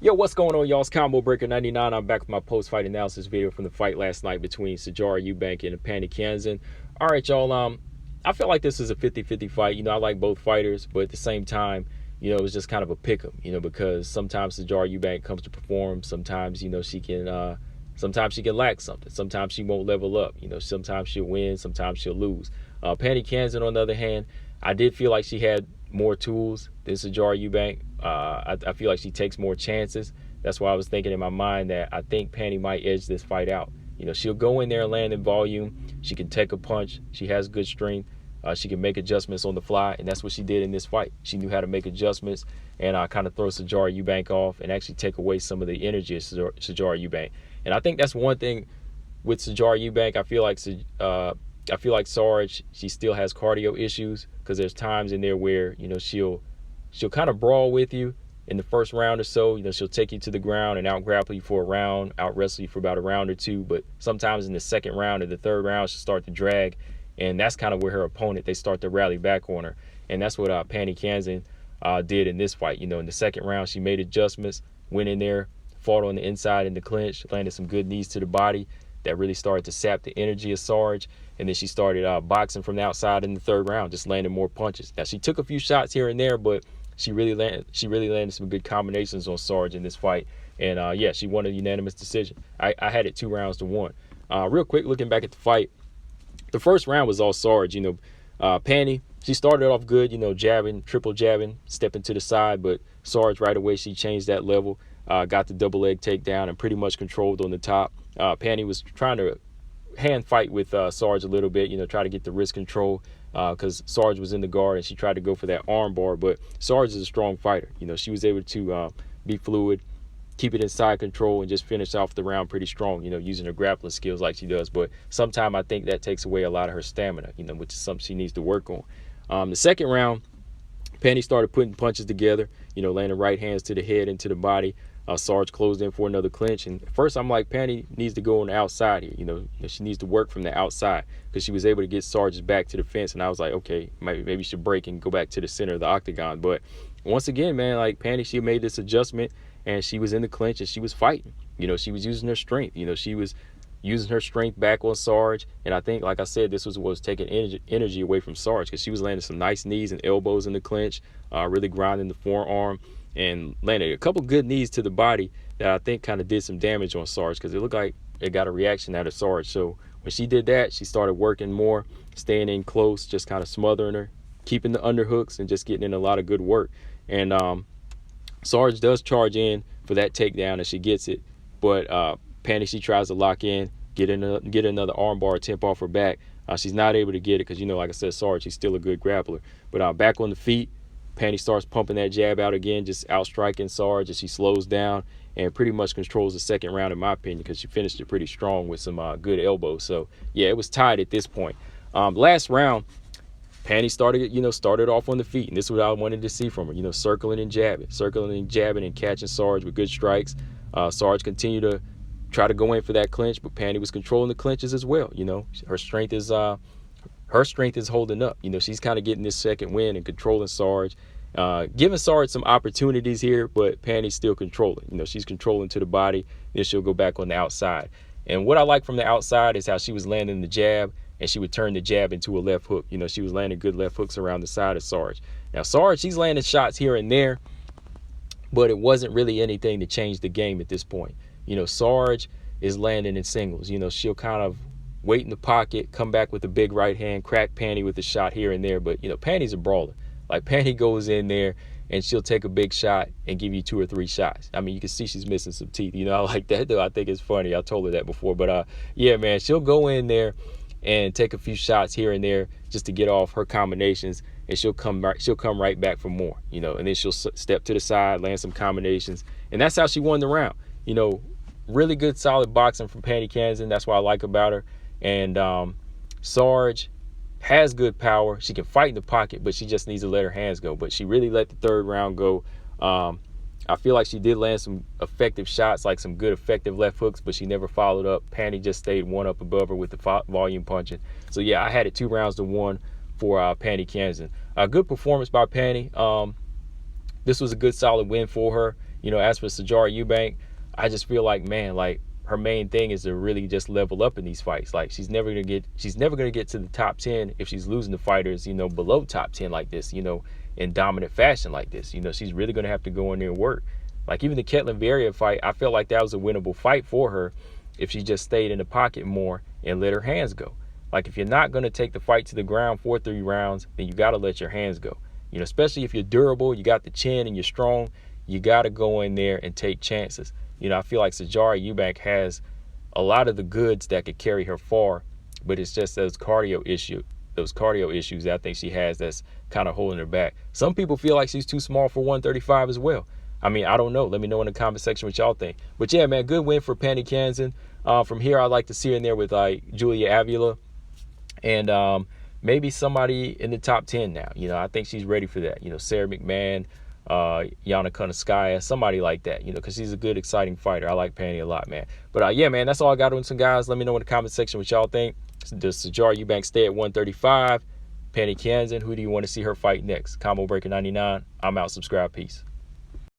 Yo, what's going on, y'all? It's Combo Breaker 99. I'm back with my post-fight analysis video from the fight last night between Sijara Eubanks and Pannie Kianzad. All right, y'all. I feel like this is a 50-50 fight. I like both fighters, but at the same time, it was just kind of a pick-em, because sometimes Sijara Eubanks comes to perform. Sometimes, she can lack something. Sometimes she won't level up. Sometimes she'll win. Sometimes she'll lose. Pannie Kianzad, on the other hand, I did feel like she had more tools than Sijara Eubanks. I feel like she takes more chances. That's why I was thinking in my mind that I think Pannie might edge this fight out. She'll go in there and land in volume. She can take a punch. She has good strength. She can make adjustments on the fly, and that's what she did in this fight. She knew how to make adjustments and kind of throw Sijara Eubanks off and actually take away some of the energy of Sijara Eubanks. And I think that's one thing with Sijara Eubanks. I feel like Sarge, she still has cardio issues because there's times in there where she'll kind of brawl with you in the first round or so. She'll take you to the ground and out grapple you for a round, out wrestle you for about a round or two. But sometimes in the second round or the third round, she'll start to drag, and that's kind of where her opponent, they start to rally back on her. And that's what Pannie Kianzad did in this fight. In the second round, she made adjustments, went in there, fought on the inside in the clinch, landed some good knees to the body that really started to sap the energy of Sarge. And then she started boxing from the outside in the third round, just landing more punches. Now, she took a few shots here and there, but she really landed some good combinations on Sarge in this fight. And yeah, she won a unanimous decision. I had it 2-1. Real quick, looking back at the fight, the first round was all Sarge. Pannie, she started off good, jabbing, triple jabbing, stepping to the side, but Sarge right away, she changed that level, got the double leg takedown and pretty much controlled on the top. Pannie was trying to hand fight with Sarge a little bit, try to get the wrist control because Sarge was in the guard and she tried to go for that arm bar. But Sarge is a strong fighter. She was able to be fluid, keep it inside control, and just finish off the round pretty strong, using her grappling skills like she does. But sometimes I think that takes away a lot of her stamina, which is something she needs to work on. The second round, Pannie started putting punches together, landing right hands to the head and to the body. Sarge closed in for another clinch, and at first I'm like, Pannie needs to go on the outside here. She needs to work from the outside because she was able to get Sarge's back to the fence, and I was like, okay, maybe she should break and go back to the center of the octagon. But once again, man, like Pannie, she made this adjustment, and she was in the clinch, and she was fighting. She was using her strength. She was using her strength back on Sarge, and I think, like I said, this was taking energy away from Sarge because she was landing some nice knees and elbows in the clinch, really grinding the forearm, and landed a couple good knees to the body that I think kind of did some damage on Sarge because it looked like it got a reaction out of Sarge. So when she did that, she started working more, staying in close, just kind of smothering her, keeping the underhooks, and just getting in a lot of good work. And Sarge does charge in for that takedown, and she gets it. But Pannie, she tries to lock in, get another armbar attempt off her back. She's not able to get it because, like I said, Sarge, she's still a good grappler. But back on the feet, Pannie starts pumping that jab out again, just outstriking Sarge as she slows down and pretty much controls the second round, in my opinion, because she finished it pretty strong with some good elbows. So, yeah, it was tied at this point. Last round, Pannie started off on the feet, and this is what I wanted to see from her, circling and jabbing and catching Sarge with good strikes. Sarge continued to try to go in for that clinch, but Pannie was controlling the clinches as well. Her strength is holding up. She's kind of getting this second win and controlling Sarge, giving Sarge some opportunities here, but Pannie's still controlling. She's controlling to the body, then she'll go back on the outside. And what I like from the outside is how she was landing the jab, and she would turn the jab into a left hook. She was landing good left hooks around the side of Sarge. Now, Sarge, she's landing shots here and there, but it wasn't really anything to change the game at this point. Sarge is landing in singles. She'll kind of wait in the pocket, come back with a big right hand, crack Pannie with a shot here and there. But, Pannie's a brawler. Like, Pannie goes in there and she'll take a big shot and give you 2 or 3 shots. I mean, you can see she's missing some teeth. I like that, though. I think it's funny. I told her that before. But, yeah, man, she'll go in there and take a few shots here and there just to get off her combinations, and she'll come right back for more, and then she'll step to the side, land some combinations, and that's how she won the round. Really good, solid boxing from Pannie Kianzad. That's what I like about her. And Sarge has good power. She can fight in the pocket, but she just needs to let her hands go. But she really let the third round go. I feel like she did land some effective shots, like some good effective left hooks, but she never followed up. Pannie just stayed one up above her with the volume punching. So, yeah, I had it 2-1 for Pannie Kianzad. A good performance by Pannie. This was a good, solid win for her. You know, as for Sijara Eubanks, I just feel like, man, like her main thing is to really just level up in these fights. Like she's never gonna get to the top 10 if she's losing to fighters, you know, below top 10 like this, you know, in dominant fashion like this. You know, she's really gonna have to go in there and work. Like even the Ketlin Vieira fight, I felt like that was a winnable fight for her if she just stayed in the pocket more and let her hands go. Like if you're not gonna take the fight to the ground for 3 rounds, then you gotta let your hands go. You know, especially if you're durable, you got the chin and you're strong, you gotta go in there and take chances. You know, I feel like Sijara Eubanks has a lot of the goods that could carry her far, but it's just those cardio issues that I think she has that's kind of holding her back. Some people feel like she's too small for 135 as well. I mean, I don't know. Let me know in the comment section what y'all think. But yeah, man, good win for Pannie Kianzad. From here, I'd like to see her in there with like Julia Avila and maybe somebody in the top 10 now. You know, I think she's ready for that. You know, Sarah McMahon, Yana Kunitskaya, somebody like that, you know, because she's a good, exciting fighter. I like Pannie a lot, man. But yeah, man, that's all I got on some guys. Let me know in the comment section what y'all think. Does Sijara Eubanks stay at 135? Pannie Kianzad, who do you want to see her fight next? Combo Breaker 99. I'm out. Subscribe. Peace.